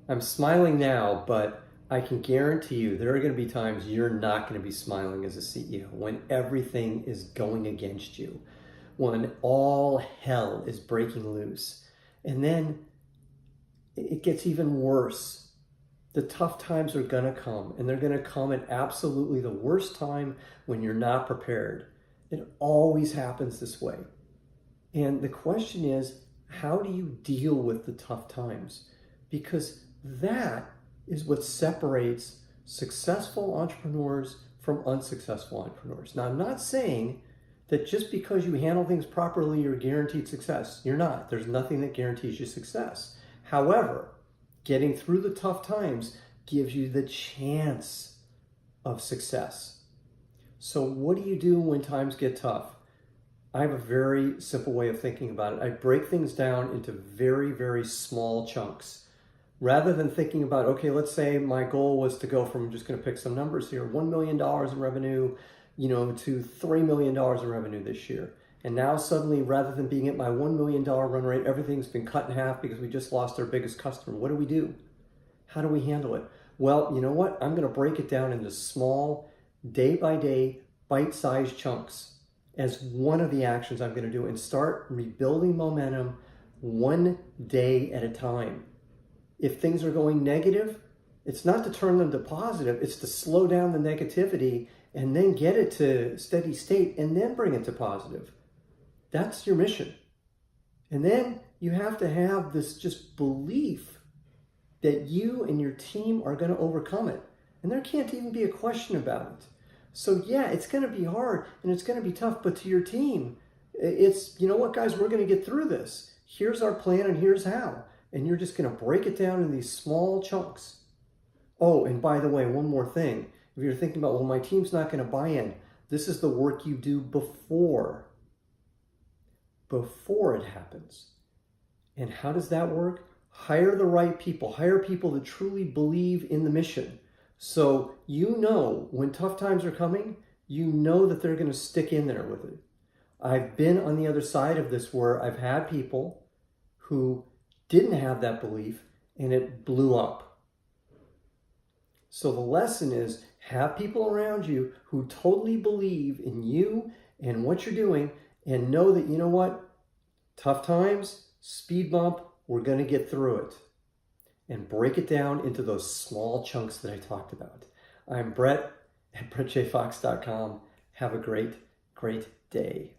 I'm smiling now, but I can guarantee you there are going to be times you're not going to be smiling as a CEO when everything is going against you, when all hell is breaking loose. And then it gets even worse. The tough times are going to come, and they're going to come at absolutely the worst time when you're not prepared. It always happens this way. And the question is, how do you deal with the tough times? Because that is what separates successful entrepreneurs from unsuccessful entrepreneurs. Now, I'm not saying that just because you handle things properly, you're guaranteed success. You're not. There's nothing that guarantees you success. However, getting through the tough times gives you the chance of success. So, what do you do when times get tough? I have a very simple way of thinking about it. I break things down into very, very small chunks. Rather than thinking about, okay, let's say my goal was to go from, I'm just going to pick some numbers here, $1 million in revenue, to $3 million in revenue this year. And now suddenly, rather than being at my $1 million run rate, everything's been cut in half because we just lost our biggest customer. What do we do? How do we handle it? Well, you know what? I'm going to break it down into small, day by day, bite-sized chunks as one of the actions I'm going to do and start rebuilding momentum one day at a time. If things are going negative, it's not to turn them to positive, it's to slow down the negativity and then get it to steady state and then bring it to positive. That's your mission. And then you have to have this just belief that you and your team are going to overcome it. And there can't even be a question about it. So yeah, it's going to be hard and it's going to be tough, but to your team, it's, you know what, guys, we're going to get through this. Here's our plan and here's how. And you're just going to break it down in these small chunks. Oh, and by the way, one more thing. If you're thinking about, well, my team's not going to buy in, this is the work you do before it happens. And how does that work? Hire the right people. Hire people that truly believe in the mission. So you know when tough times are coming, you know that they're going to stick in there with it. I've been on the other side of this where I've had people who didn't have that belief and it blew up. So the lesson is have people around you who totally believe in you and what you're doing and know that, you know what, tough times, speed bump, we're going to get through it. And break it down into those small chunks that I talked about. I'm Brett at BrettJFox.com. Have a great, great day.